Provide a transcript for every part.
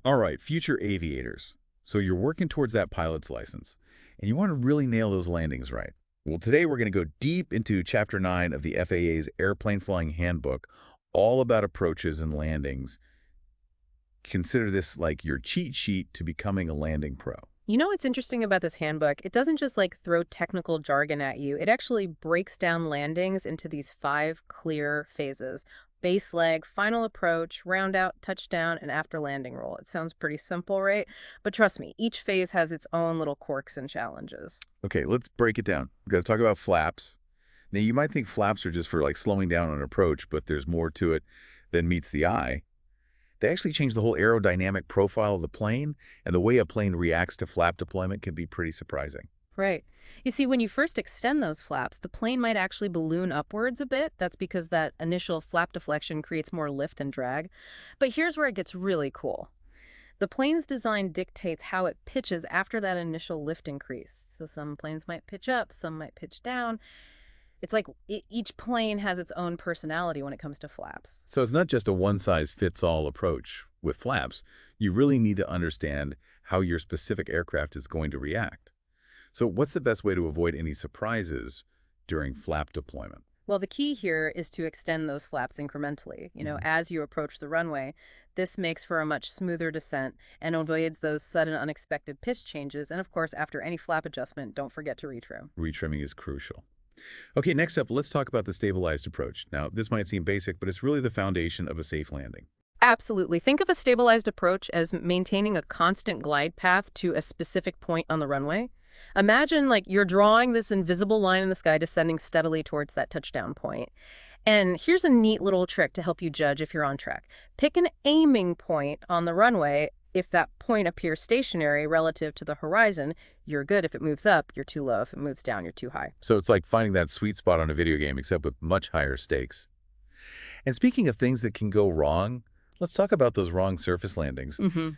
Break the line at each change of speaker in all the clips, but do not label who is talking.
All right, future aviators. So you're working towards that pilot's license, and you want to really nail those landings right. Well, today we're going to go deep into Chapter 9 of the FAA's Airplane Flying Handbook, all about approaches and landings. Consider this like your cheat sheet to becoming a landing pro.
You know what's interesting about this handbook? It doesn't just like throw technical jargon at you. It actually breaks down landings into these 5 clear phases. Base leg, final approach, round out, touchdown, and after landing roll. It sounds pretty simple, right? But trust me, each phase has its own little quirks and challenges.
Okay, let's break it down. We've got to talk about flaps. Now, you might think flaps are just for like slowing down on approach, but there's more to it than meets the eye. They actually change the whole aerodynamic profile of the plane, and the way a plane reacts to flap deployment can be pretty surprising.
Right. You see, when you first extend those flaps, the plane might actually balloon upwards a bit. That's because that initial flap deflection creates more lift and drag. But here's where it gets really cool. The plane's design dictates how it pitches after that initial lift increase. So some planes might pitch up, some might pitch down. It's like each plane has its own personality when it comes to flaps.
So it's not just a one-size-fits-all approach with flaps. You really need to understand how your specific aircraft is going to react. So what's the best way to avoid any surprises during flap deployment?
Well, the key here is to extend those flaps incrementally. As you approach the runway, this makes for a much smoother descent and avoids those sudden unexpected pitch changes. And of course, after any flap adjustment, don't forget to retrim.
Retrimming is crucial. Okay, next up, let's talk about the stabilized approach. Now, this might seem basic, but it's really the foundation of a safe landing.
Absolutely. Think of a stabilized approach as maintaining a constant glide path to a specific point on the runway. Imagine like you're drawing this invisible line in the sky descending steadily towards that touchdown point. And here's a neat little trick to help you judge if you're on track. Pick an aiming point on the runway. If that point appears stationary relative to the horizon, you're good. If it moves up, you're too low. If it moves down, you're too high.
So it's like finding that sweet spot on a video game, except with much higher stakes. And speaking of things that can go wrong, let's talk about those wrong surface landings.
hmm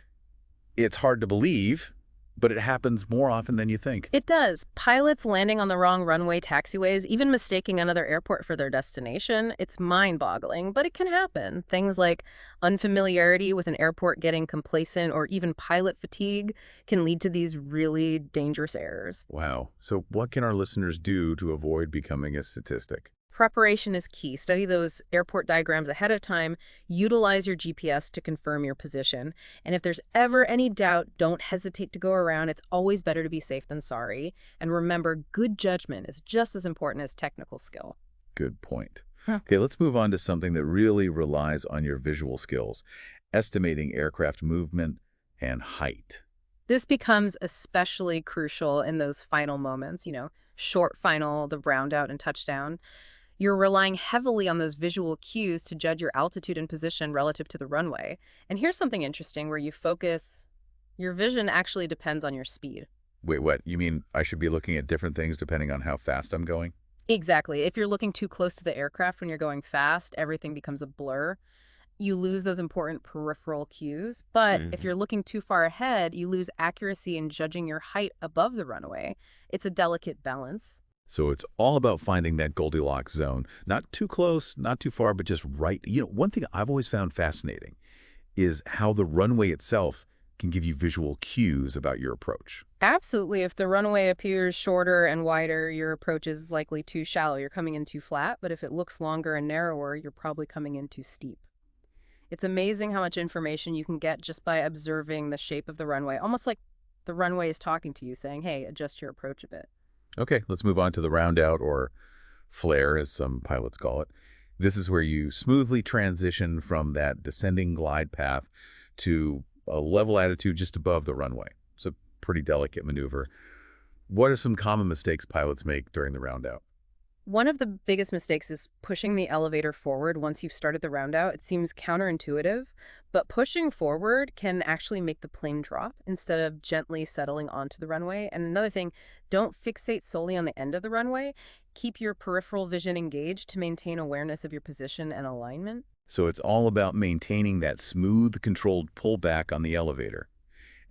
It's hard to believe, but it happens more often than you think.
It does. Pilots landing on the wrong runway taxiways, even mistaking another airport for their destination, it's mind-boggling, but it can happen. Things like unfamiliarity with an airport, getting complacent, or even pilot fatigue can lead to these really dangerous errors.
Wow. So what can our listeners do to avoid becoming a statistic?
Preparation is key. Study those airport diagrams ahead of time. Utilize your GPS to confirm your position. And if there's ever any doubt, don't hesitate to go around. It's always better to be safe than sorry. And remember, good judgment is just as important as technical skill.
Good point.
Huh.
Okay, let's move on to something that really relies on your visual skills, estimating aircraft movement and height.
This becomes especially crucial in those final moments, short final, the round out and touchdown. You're relying heavily on those visual cues to judge your altitude and position relative to the runway. And here's something interesting where you focus, your vision actually depends on your speed.
Wait, what? You mean I should be looking at different things depending on how fast I'm going?
Exactly. If you're looking too close to the aircraft when you're going fast, everything becomes a blur. You lose those important peripheral cues. But if you're looking too far ahead, you lose accuracy in judging your height above the runway. It's a delicate balance.
So it's all about finding that Goldilocks zone. Not too close, not too far, but just right. One thing I've always found fascinating is how the runway itself can give you visual cues about your approach.
Absolutely. If the runway appears shorter and wider, your approach is likely too shallow. You're coming in too flat. But if it looks longer and narrower, you're probably coming in too steep. It's amazing how much information you can get just by observing the shape of the runway, almost like the runway is talking to you, saying, hey, adjust your approach a bit.
Okay, let's move on to the round out, or flare, as some pilots call it. This is where you smoothly transition from that descending glide path to a level attitude just above the runway. It's a pretty delicate maneuver. What are some common mistakes pilots make during the round out?
One of the biggest mistakes is pushing the elevator forward once you've started the round out. It seems counterintuitive, but pushing forward can actually make the plane drop instead of gently settling onto the runway. And another thing, don't fixate solely on the end of the runway. Keep your peripheral vision engaged to maintain awareness of your position and alignment.
So it's all about maintaining that smooth, controlled pullback on the elevator.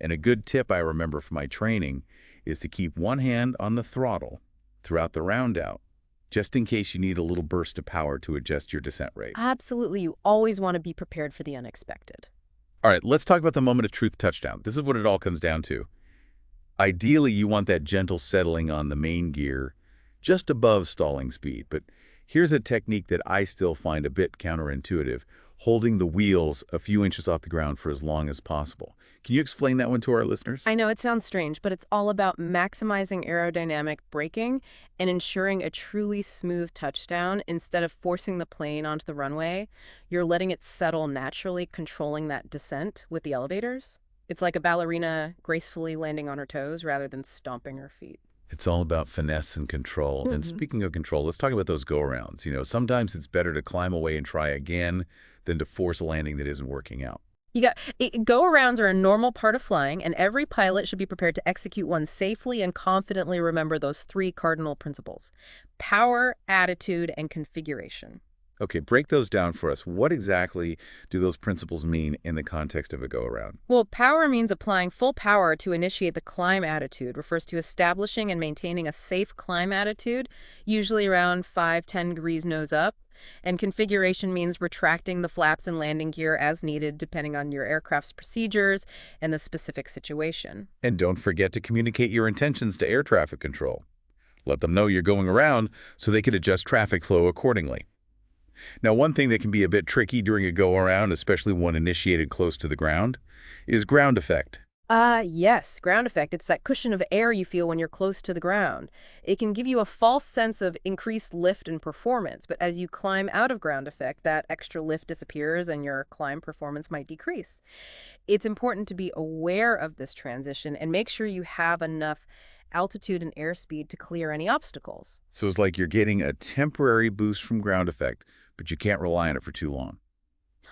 And a good tip I remember from my training is to keep one hand on the throttle throughout the round out, just in case you need a little burst of power to adjust your descent rate.
Absolutely. You always want to be prepared for the unexpected.
All right, let's talk about the moment of truth touchdown. This is what it all comes down to. Ideally, you want that gentle settling on the main gear just above stalling speed. But here's a technique that I still find a bit counterintuitive, holding the wheels a few inches off the ground for as long as possible. Can you explain that one to our listeners?
I know it sounds strange, but it's all about maximizing aerodynamic braking and ensuring a truly smooth touchdown. Instead of forcing the plane onto the runway, you're letting it settle naturally, controlling that descent with the elevators. It's like a ballerina gracefully landing on her toes rather than stomping her feet.
It's all about finesse and control. And speaking of control, let's talk about those go-arounds. Sometimes it's better to climb away and try again than to force a landing that isn't working out.
Go-arounds are a normal part of flying, and every pilot should be prepared to execute one safely and confidently. Remember those three cardinal principles: power, attitude, and configuration.
Okay, break those down for us. What exactly do those principles mean in the context of a go-around?
Well, power means applying full power to initiate the climb attitude, refers to establishing and maintaining a safe climb attitude, usually around 5-10 degrees nose up. And configuration means retracting the flaps and landing gear as needed, depending on your aircraft's procedures and the specific situation.
And don't forget to communicate your intentions to air traffic control. Let them know you're going around so they can adjust traffic flow accordingly. Now, one thing that can be a bit tricky during a go-around, especially one initiated close to the ground, is ground effect.
Yes, ground effect. It's that cushion of air you feel when you're close to the ground. It can give you a false sense of increased lift and performance, but as you climb out of ground effect, that extra lift disappears and your climb performance might decrease. It's important to be aware of this transition and make sure you have enough altitude and airspeed to clear any obstacles.
So it's like you're getting a temporary boost from ground effect, but you can't rely on it for too long.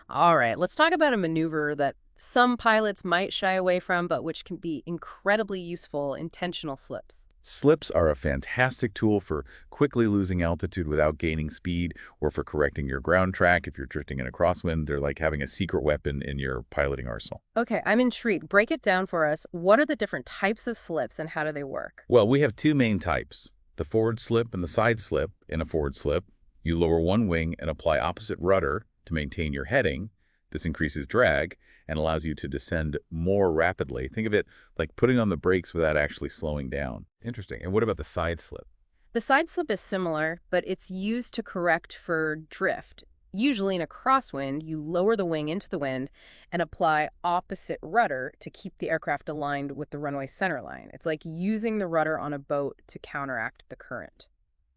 All right, let's talk about a maneuver that some pilots might shy away from, but which can be incredibly useful: intentional slips.
Slips are a fantastic tool for quickly losing altitude without gaining speed, or for correcting your ground track. If you're drifting in a crosswind, they're like having a secret weapon in your piloting arsenal.
Okay, I'm intrigued. Break it down for us. What are the different types of slips and how do they work?
Well, we have two main types: the forward slip and the side slip. In a forward slip, you lower one wing and apply opposite rudder to maintain your heading. This increases drag and allows you to descend more rapidly. Think of it like putting on the brakes without actually slowing down. Interesting. And what about the side slip?
The side slip is similar, but it's used to correct for drift. Usually in a crosswind, you lower the wing into the wind and apply opposite rudder to keep the aircraft aligned with the runway center line. It's like using the rudder on a boat to counteract the current.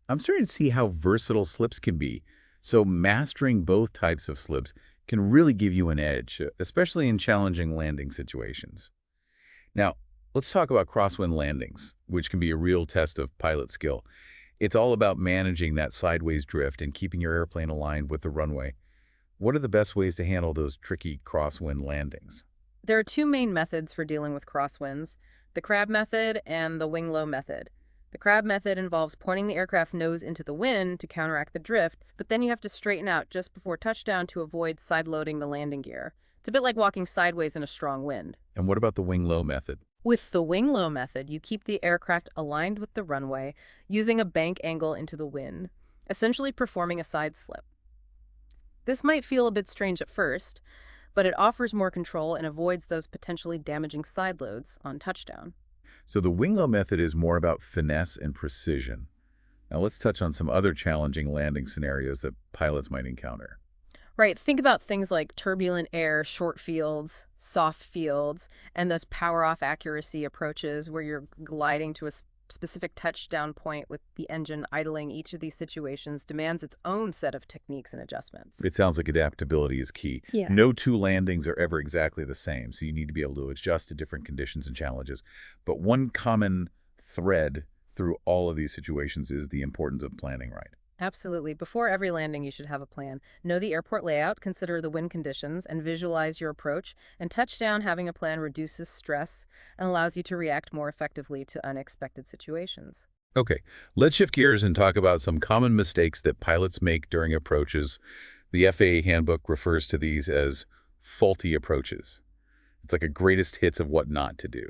I'm starting to see how versatile slips can be. So mastering both types of slips can really give you an edge, especially in challenging landing situations. Now, let's talk about crosswind landings, which can be a real test of pilot skill. It's all about managing that sideways drift and keeping your airplane aligned with the runway. What are the best ways to handle those tricky crosswind landings?
There are two main methods for dealing with crosswinds: the crab method and the wing-low method. The crab method involves pointing the aircraft's nose into the wind to counteract the drift, but then you have to straighten out just before touchdown to avoid side-loading the landing gear. It's a bit like walking sideways in a strong wind.
And what about the wing-low method?
With the wing-low method, you keep the aircraft aligned with the runway using a bank angle into the wind, essentially performing a side slip. This might feel a bit strange at first, but it offers more control and avoids those potentially damaging side loads on touchdown.
So the wing-low method is more about finesse and precision. Now let's touch on some other challenging landing scenarios that pilots might encounter.
Right, think about things like turbulent air, short fields, soft fields, and those power-off accuracy approaches where you're gliding to a specific touchdown point with the engine idling. Each of these situations demands its own set of techniques and adjustments.
It sounds like adaptability is key.
Yeah.
No two landings are ever exactly the same, so you need to be able to adjust to different conditions and challenges. But one common thread through all of these situations is the importance of planning right.
Absolutely. Before every landing, you should have a plan. Know the airport layout, consider the wind conditions, and visualize your approach. And touchdown, having a plan reduces stress and allows you to react more effectively to unexpected situations.
Okay, let's shift gears and talk about some common mistakes that pilots make during approaches. The FAA Handbook refers to these as faulty approaches. It's like a greatest hits of what not to do.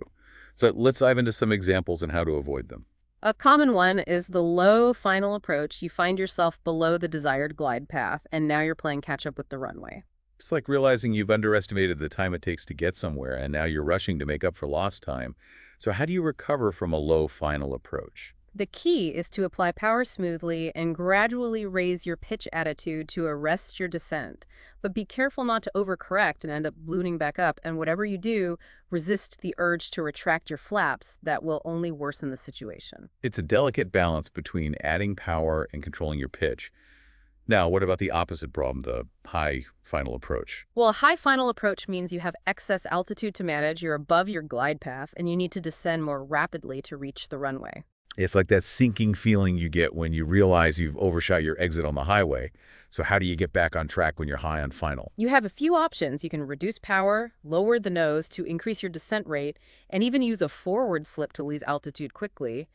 So let's dive into some examples and how to avoid them.
A common one is the low final approach. You find yourself below the desired glide path, and now you're playing catch up with the runway.
It's like realizing you've underestimated the time it takes to get somewhere, and now you're rushing to make up for lost time. So how do you recover from a low final approach?
The key is to apply power smoothly and gradually raise your pitch attitude to arrest your descent. But be careful not to overcorrect and end up ballooning back up, and whatever you do, resist the urge to retract your flaps. That will only worsen the situation.
It's a delicate balance between adding power and controlling your pitch. Now, what about the opposite problem, the high final approach?
Well, a high final approach means you have excess altitude to manage, you're above your glide path, and you need to descend more rapidly to reach the runway.
It's like that sinking feeling you get when you realize you've overshot your exit on the highway. So how do you get back on track when you're high on final?
You have a few options. You can reduce power, lower the nose to increase your descent rate, and even use a forward slip to lose altitude quickly.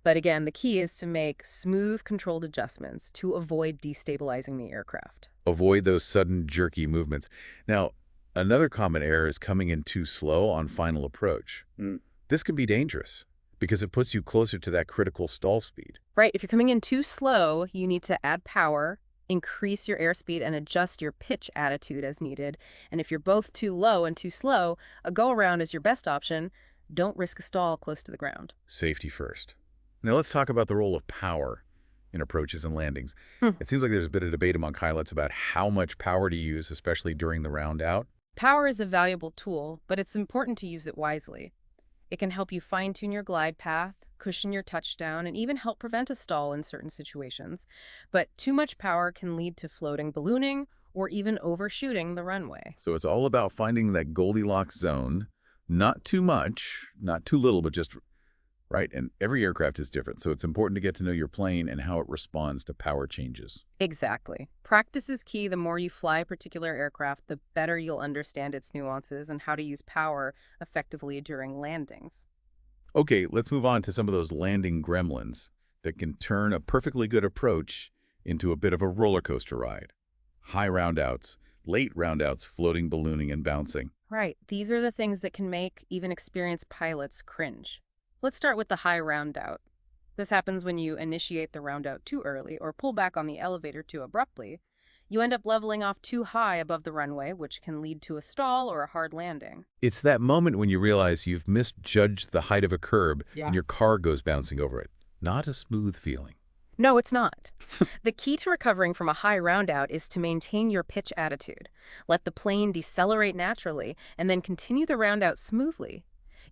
But again, the key is to make smooth, controlled adjustments to avoid destabilizing the aircraft.
Avoid those sudden, jerky movements. Now, another common error is coming in too slow on final approach. This can be dangerous because it puts you closer to that critical stall speed.
Right, if you're coming in too slow, you need to add power, increase your airspeed, and adjust your pitch attitude as needed. And if you're both too low and too slow, a go-around is your best option. Don't risk a stall close to the ground.
Safety first. Now let's talk about the role of power in approaches and landings.
Hmm.
It seems like there's a bit of debate among pilots about how much power to use, especially during the round out.
Power is a valuable tool, but it's important to use it wisely. It can help you fine-tune your glide path, cushion your touchdown, and even help prevent a stall in certain situations. But too much power can lead to floating, ballooning, or even overshooting the runway.
So it's all about finding that Goldilocks zone, not too much, not too little, but just right. And every aircraft is different, so it's important to get to know your plane and how it responds to power changes.
Exactly. Practice is key. The more you fly a particular aircraft, the better you'll understand its nuances and how to use power effectively during landings.
Okay, let's move on to some of those landing gremlins that can turn a perfectly good approach into a bit of a roller coaster ride. High roundouts, late roundouts, floating, ballooning, and bouncing.
Right. These are the things that can make even experienced pilots cringe. Let's start with the high roundout. This happens when you initiate the roundout too early or pull back on the elevator too abruptly. You end up leveling off too high above the runway, which can lead to a stall or a hard landing.
It's that moment when you realize you've misjudged the height of a curb and your car goes bouncing over it. Not a smooth feeling.
No, it's not. The key to recovering from a high roundout is to maintain your pitch attitude. Let the plane decelerate naturally, and then continue the roundout smoothly.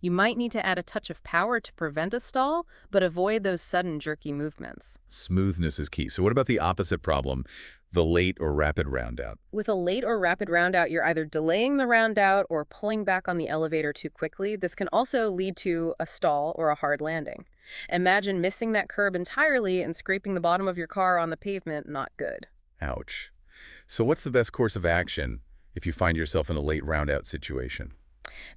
You might need to add a touch of power to prevent a stall, but avoid those sudden jerky movements.
Smoothness is key. So what about the opposite problem, the late or rapid roundout?
With a late or rapid roundout, you're either delaying the roundout or pulling back on the elevator too quickly. This can also lead to a stall or a hard landing. Imagine missing that curb entirely and scraping the bottom of your car on the pavement. Not good.
Ouch. So what's the best course of action if you find yourself in a late roundout situation?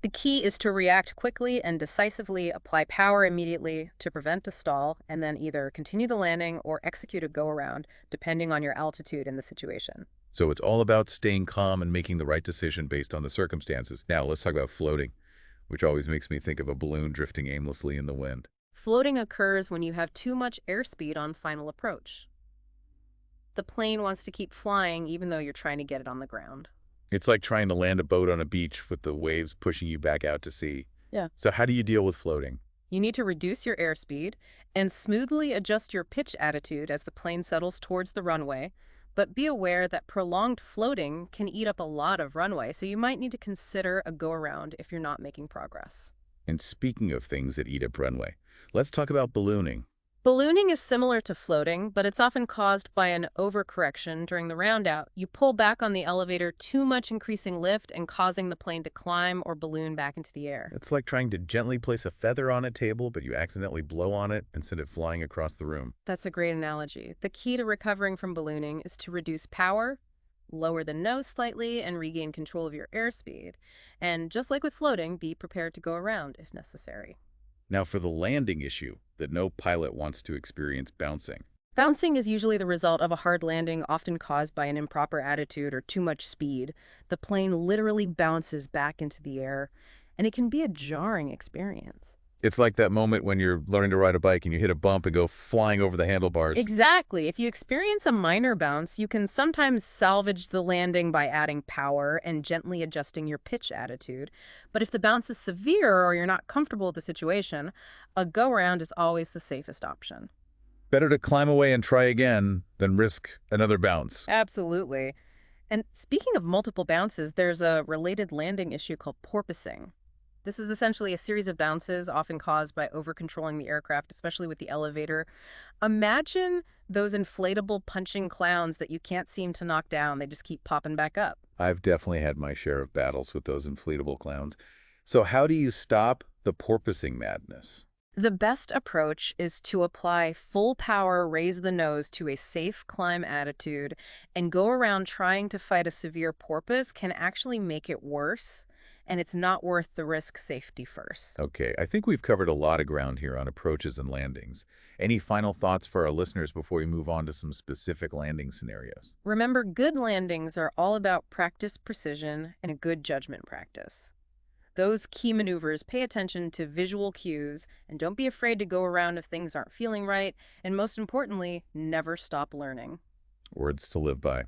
The key is to react quickly and decisively, apply power immediately to prevent a stall, and then either continue the landing or execute a go-around, depending on your altitude and the situation.
So it's all about staying calm and making the right decision based on the circumstances. Now let's talk about floating, which always makes me think of a balloon drifting aimlessly in the wind.
Floating occurs when you have too much airspeed on final approach. The plane wants to keep flying even though you're trying to get it on the ground.
It's like trying to land a boat on a beach with the waves pushing you back out to sea.
Yeah.
So how do you deal with floating?
You need to reduce your airspeed and smoothly adjust your pitch attitude as the plane settles towards the runway, but be aware that prolonged floating can eat up a lot of runway, so you might need to consider a go-around if you're not making progress.
And speaking of things that eat up runway, let's talk about ballooning.
Ballooning is similar to floating, but it's often caused by an overcorrection during the roundout. You pull back on the elevator too much, increasing lift and causing the plane to climb or balloon back into the air.
It's like trying to gently place a feather on a table, but you accidentally blow on it and send it flying across the room.
That's a great analogy. The key to recovering from ballooning is to reduce power, lower the nose slightly, and regain control of your airspeed. And just like with floating, be prepared to go around if necessary.
Now for the landing issue that no pilot wants to experience, bouncing.
Bouncing is usually the result of a hard landing, often caused by an improper attitude or too much speed. The plane literally bounces back into the air, and it can be a jarring experience.
It's like that moment when you're learning to ride a bike and you hit a bump and go flying over the handlebars.
Exactly. If you experience a minor bounce, you can sometimes salvage the landing by adding power and gently adjusting your pitch attitude. But if the bounce is severe or you're not comfortable with the situation, a go-around is always the safest option.
Better to climb away and try again than risk another bounce.
Absolutely. And speaking of multiple bounces, there's a related landing issue called porpoising. This is essentially a series of bounces, often caused by over-controlling the aircraft, especially with the elevator. Imagine those inflatable punching clowns that you can't seem to knock down. They just keep popping back up.
I've definitely had my share of battles with those inflatable clowns. So how do you stop the porpoising madness?
The best approach is to apply full power, raise the nose to a safe climb attitude, and go around trying to fight a severe porpoise can actually make it worse, and it's not worth the risk. Safety first.
Okay, I think we've covered a lot of ground here on approaches and landings. Any final thoughts for our listeners before we move on to some specific landing scenarios?
Remember, good landings are all about practice precision and a good judgment practice. Those key maneuvers, pay attention to visual cues, and don't be afraid to go around if things aren't feeling right, and most importantly, never stop learning.
Words to live by. All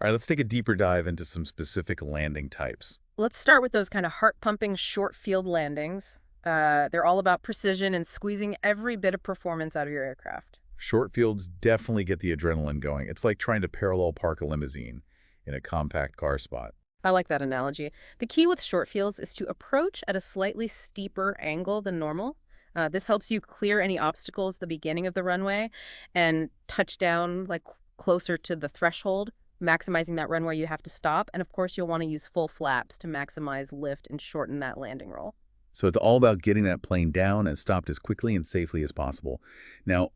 right, let's take a deeper dive into some specific landing types.
Let's start with those kind of heart-pumping short field landings. They're all about precision and squeezing every bit of performance out of your aircraft.
Short fields definitely get the adrenaline going. It's like trying to parallel park a limousine in a compact car spot.
I like that analogy. The key with short fields is to approach at a slightly steeper angle than normal. This helps you clear any obstacles at the beginning of the runway and touch down like closer to the threshold, maximizing that runway you have to stop. And of course, you'll want to use full flaps to maximize lift and shorten that landing roll.
So it's all about getting that plane down and stopped as quickly and safely as possible. Now,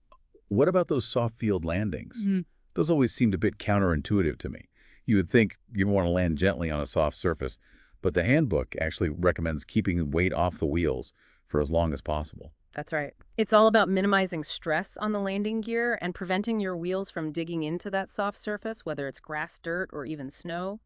what about those soft field landings? Those always seemed a bit counterintuitive to me. You would think you want to land gently on a soft surface, but the handbook actually recommends keeping weight off the wheels for as long as possible.
That's right. It's all about minimizing stress on the landing gear and preventing your wheels from digging into that soft surface, whether it's grass, dirt, or even snow.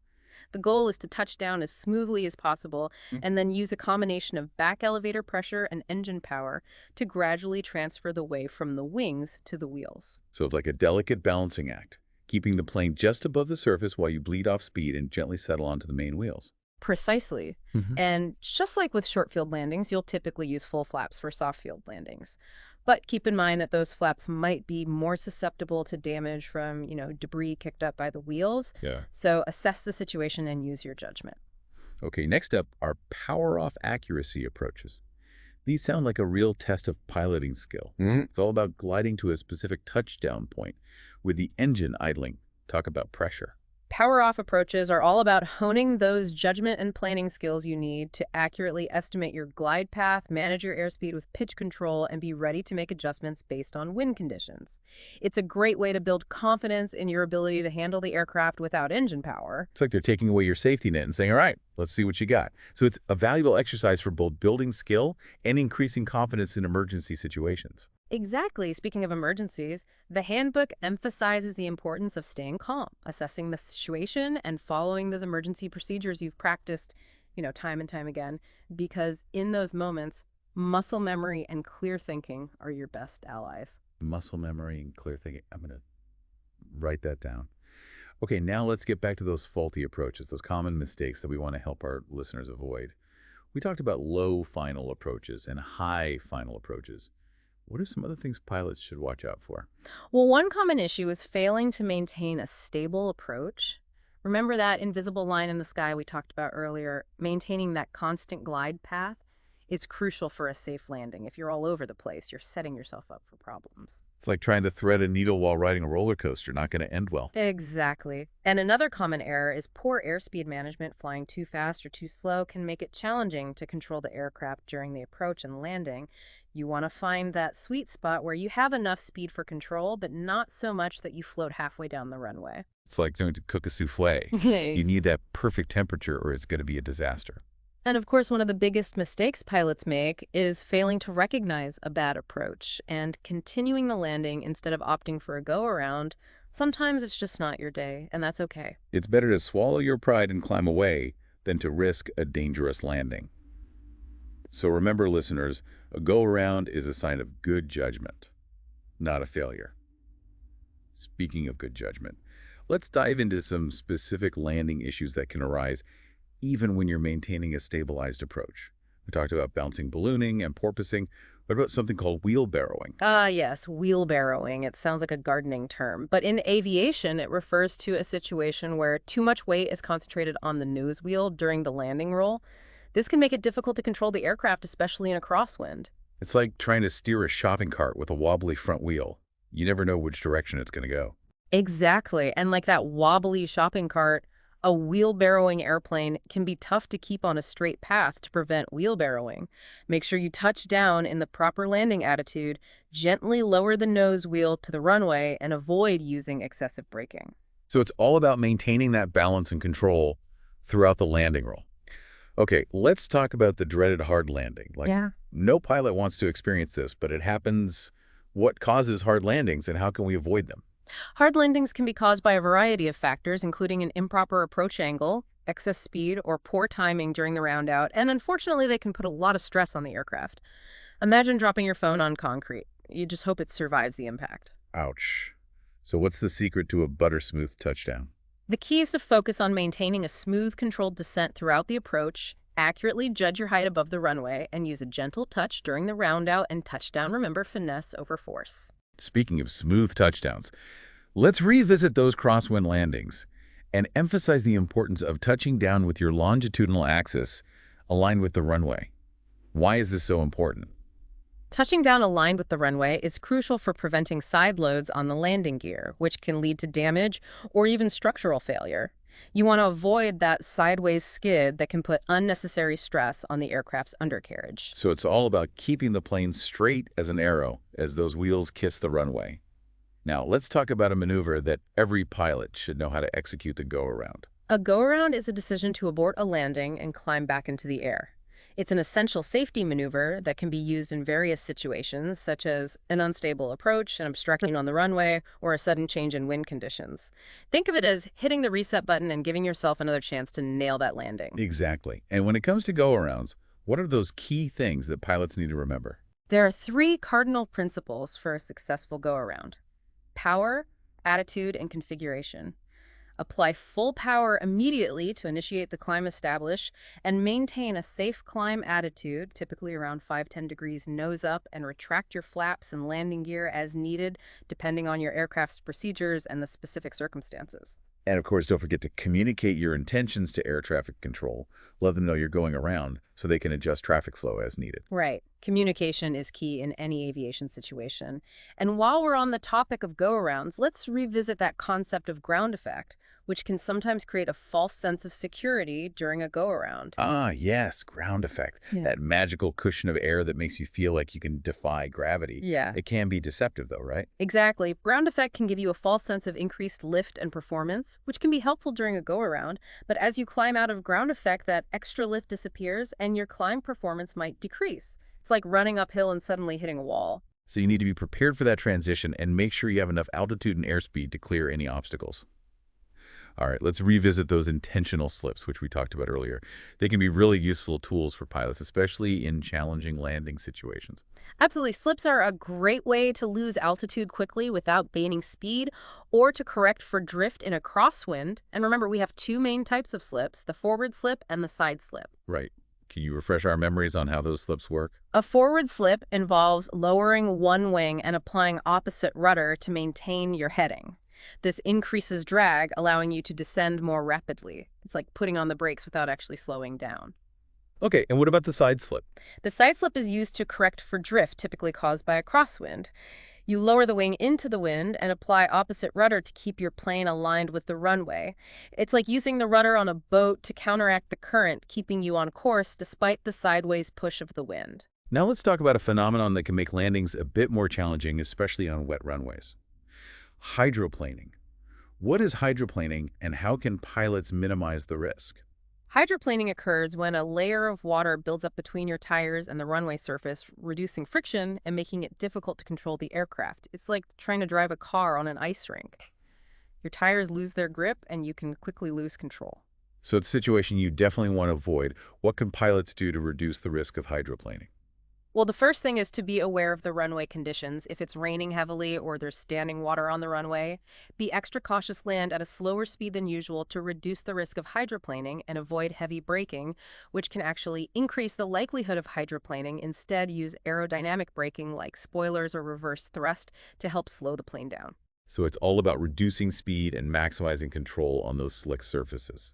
The goal is to touch down as smoothly as possible and then use a combination of back elevator pressure and engine power to gradually transfer the weight from the wings to the wheels.
So it's like a delicate balancing act, keeping the plane just above the surface while you bleed off speed and gently settle onto the main wheels.
Precisely. And just like with short field landings, you'll typically use full flaps for soft field landings. But keep in mind that those flaps might be more susceptible to damage from, debris kicked up by the wheels.
Yeah.
So assess the situation and use your judgment.
Okay, next up are power-off accuracy approaches. These sound like a real test of piloting skill. It's all about gliding to a specific touchdown point with the engine idling. Talk about pressure.
Power-off approaches are all about honing those judgment and planning skills you need to accurately estimate your glide path, manage your airspeed with pitch control, and be ready to make adjustments based on wind conditions. It's a great way to build confidence in your ability to handle the aircraft without engine power.
It's like they're taking away your safety net and saying, all right, let's see what you got. So it's a valuable exercise for both building skill and increasing confidence in emergency situations.
Exactly. Speaking of emergencies, the handbook emphasizes the importance of staying calm, assessing the situation, and following those emergency procedures you've practiced, time and time again, because in those moments, muscle memory and clear thinking are your best allies.
Muscle memory and clear thinking. I'm going to write that down. Okay, now let's get back to those faulty approaches, those common mistakes that we want to help our listeners avoid. We talked about low final approaches and high final approaches. What are some other things pilots should watch out for?
Well, one common issue is failing to maintain a stable approach. Remember that invisible line in the sky we talked about earlier? Maintaining that constant glide path is crucial for a safe landing. If you're all over the place, you're setting yourself up for problems.
It's like trying to thread a needle while riding a roller coaster, not going to end well.
Exactly. And another common error is poor airspeed management. Flying too fast or too slow can make it challenging to control the aircraft during the approach and landing. You want to find that sweet spot where you have enough speed for control, but not so much that you float halfway down the runway.
It's like going to cook a souffle. You need that perfect temperature or it's going to be a disaster.
And of course, one of the biggest mistakes pilots make is failing to recognize a bad approach and continuing the landing instead of opting for a go-around. Sometimes it's just not your day, and that's okay.
It's better to swallow your pride and climb away than to risk a dangerous landing. So remember, listeners, a go-around is a sign of good judgment, not a failure. Speaking of good judgment, let's dive into some specific landing issues that can arise even when you're maintaining a stabilized approach. We talked about bouncing ballooning and porpoising. What about something called wheelbarrowing?
Ah, yes, wheelbarrowing. It sounds like a gardening term. But in aviation, it refers to a situation where too much weight is concentrated on the nose wheel during the landing roll. This can make it difficult to control the aircraft, especially in a crosswind.
It's like trying to steer a shopping cart with a wobbly front wheel. You never know which direction it's going to go.
Exactly. And like that wobbly shopping cart, a wheelbarrowing airplane can be tough to keep on a straight path to prevent wheelbarrowing. Make sure you touch down in the proper landing attitude, gently lower the nose wheel to the runway, and avoid using excessive braking.
So it's all about maintaining that balance and control throughout the landing roll. Okay, let's talk about the dreaded hard landing.
Yeah.
No pilot wants to experience this, but it happens. What causes hard landings and how can we avoid them?
Hard landings can be caused by a variety of factors, including an improper approach angle, excess speed, or poor timing during the round out, and unfortunately, they can put a lot of stress on the aircraft. Imagine dropping your phone on concrete. You just hope it survives the impact.
Ouch. So what's the secret to a butter-smooth touchdown?
The key is to focus on maintaining a smooth, controlled descent throughout the approach, accurately judge your height above the runway, and use a gentle touch during the round out and touchdown. Remember, finesse over force.
Speaking of smooth touchdowns, let's revisit those crosswind landings and emphasize the importance of touching down with your longitudinal axis aligned with the runway. Why is this so important?
Touching down aligned with the runway is crucial for preventing side loads on the landing gear, which can lead to damage or even structural failure. You want to avoid that sideways skid that can put unnecessary stress on the aircraft's undercarriage.
So it's all about keeping the plane straight as an arrow as those wheels kiss the runway. Now, let's talk about a maneuver that every pilot should know how to execute the go-around.
A go-around is a decision to abort a landing and climb back into the air. It's an essential safety maneuver that can be used in various situations, such as an unstable approach, an obstruction on the runway, or a sudden change in wind conditions. Think of it as hitting the reset button and giving yourself another chance to nail that landing.
Exactly. And when it comes to go-arounds, what are those key things that pilots need to remember?
There are three cardinal principles for a successful go-around: power, attitude, and configuration. Apply full power immediately to initiate the climb establish, and maintain a safe climb attitude, typically around 5-10 degrees nose up, and retract your flaps and landing gear as needed, depending on your aircraft's procedures and the specific circumstances.
And of course, don't forget to communicate your intentions to air traffic control. Let them know you're going around so they can adjust traffic flow as needed.
Right. Communication is key in any aviation situation. And while we're on the topic of go-arounds, let's revisit that concept of ground effect, which can sometimes create a false sense of security during a go-around.
Ah, yes, ground effect.
Yeah.
That magical cushion of air that makes you feel like you can defy gravity.
Yeah.
It can be deceptive though, right?
Exactly. Ground effect can give you a false sense of increased lift and performance, which can be helpful during a go-around. But as you climb out of ground effect, that extra lift disappears and your climb performance might decrease. It's like running uphill and suddenly hitting a wall.
So you need to be prepared for that transition and make sure you have enough altitude and airspeed to clear any obstacles. All right, let's revisit those intentional slips, which we talked about earlier. They can be really useful tools for pilots, especially in challenging landing situations.
Absolutely. Slips are a great way to lose altitude quickly without gaining speed, or to correct for drift in a crosswind. And remember, we have two main types of slips: the forward slip and the side slip.
Right. Can you refresh our memories on how those slips work?
A forward slip involves lowering one wing and applying opposite rudder to maintain your heading. This increases drag, allowing you to descend more rapidly. It's like putting on the brakes without actually slowing down.
Okay, and what about the side slip?
The side slip is used to correct for drift, typically caused by a crosswind. You lower the wing into the wind and apply opposite rudder to keep your plane aligned with the runway. It's like using the rudder on a boat to counteract the current, keeping you on course despite the sideways push of the wind.
Now let's talk about a phenomenon that can make landings a bit more challenging, especially on wet runways. Hydroplaning. What is hydroplaning and how can pilots minimize the risk?
Hydroplaning occurs when a layer of water builds up between your tires and the runway surface, reducing friction and making it difficult to control the aircraft. It's like trying to drive a car on an ice rink. Your tires lose their grip and you can quickly lose control.
So it's a situation you definitely want to avoid. What can pilots do to reduce the risk of hydroplaning?
Well, the first thing is to be aware of the runway conditions. If it's raining heavily or there's standing water on the runway, be extra cautious, land at a slower speed than usual to reduce the risk of hydroplaning and avoid heavy braking, which can actually increase the likelihood of hydroplaning. Instead, use aerodynamic braking like spoilers or reverse thrust to help slow the plane down.
So it's all about reducing speed and maximizing control on those slick surfaces.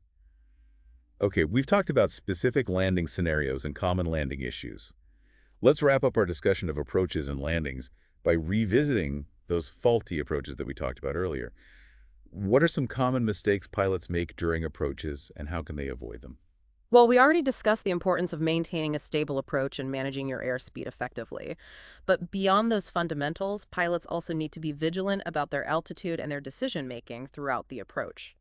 Okay, we've talked about specific landing scenarios and common landing issues. Let's wrap up our discussion of approaches and landings by revisiting those faulty approaches that we talked about earlier. What are some common mistakes pilots make during approaches, and how can they avoid them?
Well, we already discussed the importance of maintaining a stable approach and managing your airspeed effectively. But beyond those fundamentals, pilots also need to be vigilant about their altitude and their decision-making throughout the approach.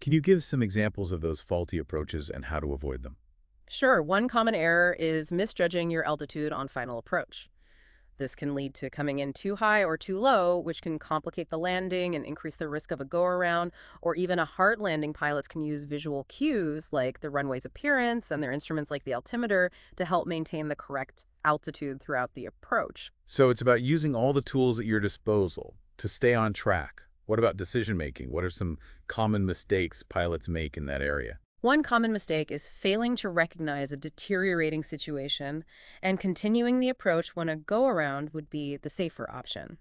Can you give some examples of those faulty approaches and how to avoid them?
Sure, one common error is misjudging your altitude on final approach. This can lead to coming in too high or too low, which can complicate the landing and increase the risk of a go-around, or even a hard landing. Pilots can use visual cues like the runway's appearance and their instruments like the altimeter to help maintain the correct altitude throughout the approach.
So it's about using all the tools at your disposal to stay on track. What about decision-making? What are some common mistakes pilots make in that area?
One common mistake is failing to recognize a deteriorating situation and continuing the approach when a go-around would be the safer option.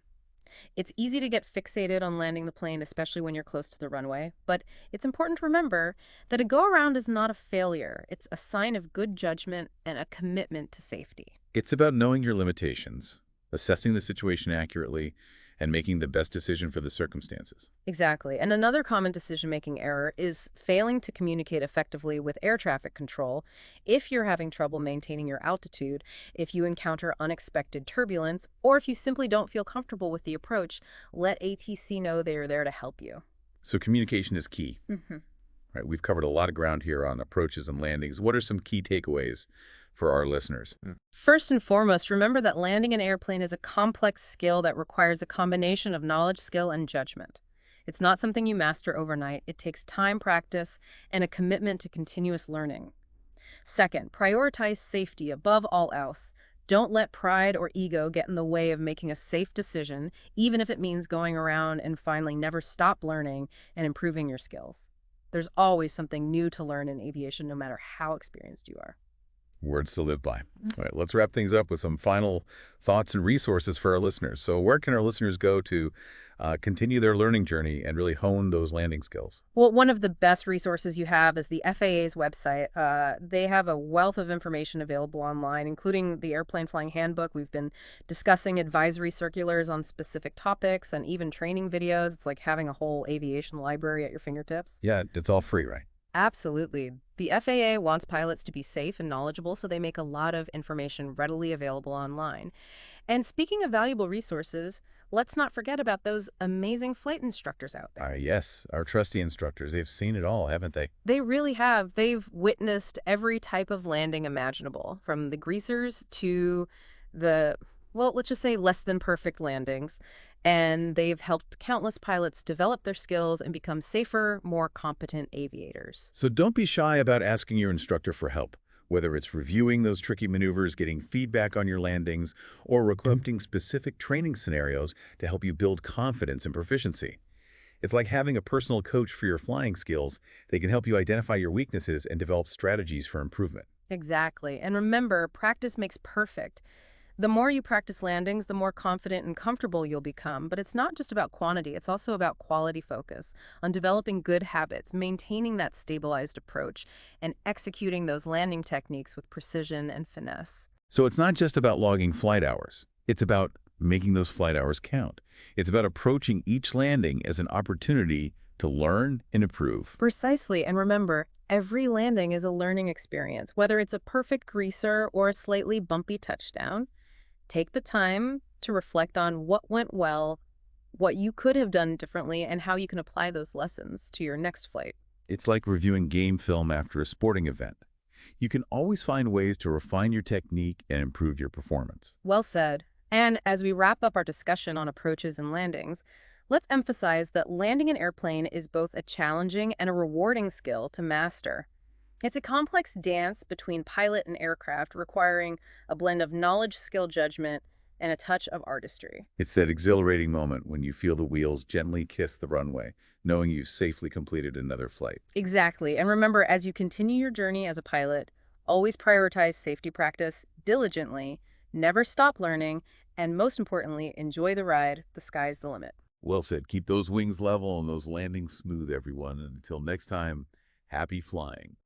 It's easy to get fixated on landing the plane, especially when you're close to the runway, but it's important to remember that a go-around is not a failure. It's a sign of good judgment and a commitment to safety.
It's about knowing your limitations, assessing the situation accurately, and making the best decision for the circumstances.
Exactly. And another common decision-making error is failing to communicate effectively with air traffic control. If you're having trouble maintaining your altitude, if you encounter unexpected turbulence, or if you simply don't feel comfortable with the approach, let ATC know they are there to help you.
So communication is key.
Mhm.
Right, we've covered a lot of ground here on approaches and landings. What are some key takeaways for our listeners?
First and foremost, remember that landing an airplane is a complex skill that requires a combination of knowledge, skill, and judgment. It's not something you master overnight. It takes time, practice, and a commitment to continuous learning. Second, prioritize safety above all else. Don't let pride or ego get in the way of making a safe decision, even if it means going around and finally never stop learning and improving your skills. There's always something new to learn in aviation, no matter how experienced you are.
Words to live by. All right, let's wrap things up with some final thoughts and resources for our listeners. So where can our listeners go to continue their learning journey and really hone those landing skills?
Well, one of the best resources you have is the FAA's website. They have a wealth of information available online, including the Airplane Flying Handbook. We've been discussing advisory circulars on specific topics and even training videos. It's like having a whole aviation library at your fingertips.
Yeah, it's all free, right?
Absolutely. The FAA wants pilots to be safe and knowledgeable, so they make a lot of information readily available online. And speaking of valuable resources, let's not forget about those amazing flight instructors out there.
Yes, our trusty instructors. They've seen it all, haven't they?
They really have. They've witnessed every type of landing imaginable, from the greasers to the, well, let's just say less than perfect landings. And they've helped countless pilots develop their skills and become safer, more competent aviators.
So don't be shy about asking your instructor for help, whether it's reviewing those tricky maneuvers, getting feedback on your landings, or requesting specific training scenarios to help you build confidence and proficiency. It's like having a personal coach for your flying skills. They can help you identify your weaknesses and develop strategies for improvement.
Exactly. And remember, practice makes perfect. The more you practice landings, the more confident and comfortable you'll become. But it's not just about quantity, it's also about quality focus, on developing good habits, maintaining that stabilized approach, and executing those landing techniques with precision and finesse.
So it's not just about logging flight hours. It's about making those flight hours count. It's about approaching each landing as an opportunity to learn and improve.
Precisely. And remember, every landing is a learning experience, whether it's a perfect greaser or a slightly bumpy touchdown. Take the time to reflect on what went well, what you could have done differently, and how you can apply those lessons to your next flight.
It's like reviewing game film after a sporting event. You can always find ways to refine your technique and improve your performance.
Well said. And as we wrap up our discussion on approaches and landings, Let's emphasize that landing an airplane is both a challenging and a rewarding skill to master. It's a complex dance between pilot and aircraft, requiring a blend of knowledge, skill, judgment, and a touch of artistry.
It's that exhilarating moment when you feel the wheels gently kiss the runway, knowing you've safely completed another flight.
Exactly. And remember, as you continue your journey as a pilot, always prioritize safety practice diligently, never stop learning, and most importantly, enjoy the ride. The sky's the limit.
Well said. Keep those wings level and those landings smooth, everyone. And until next time, happy flying.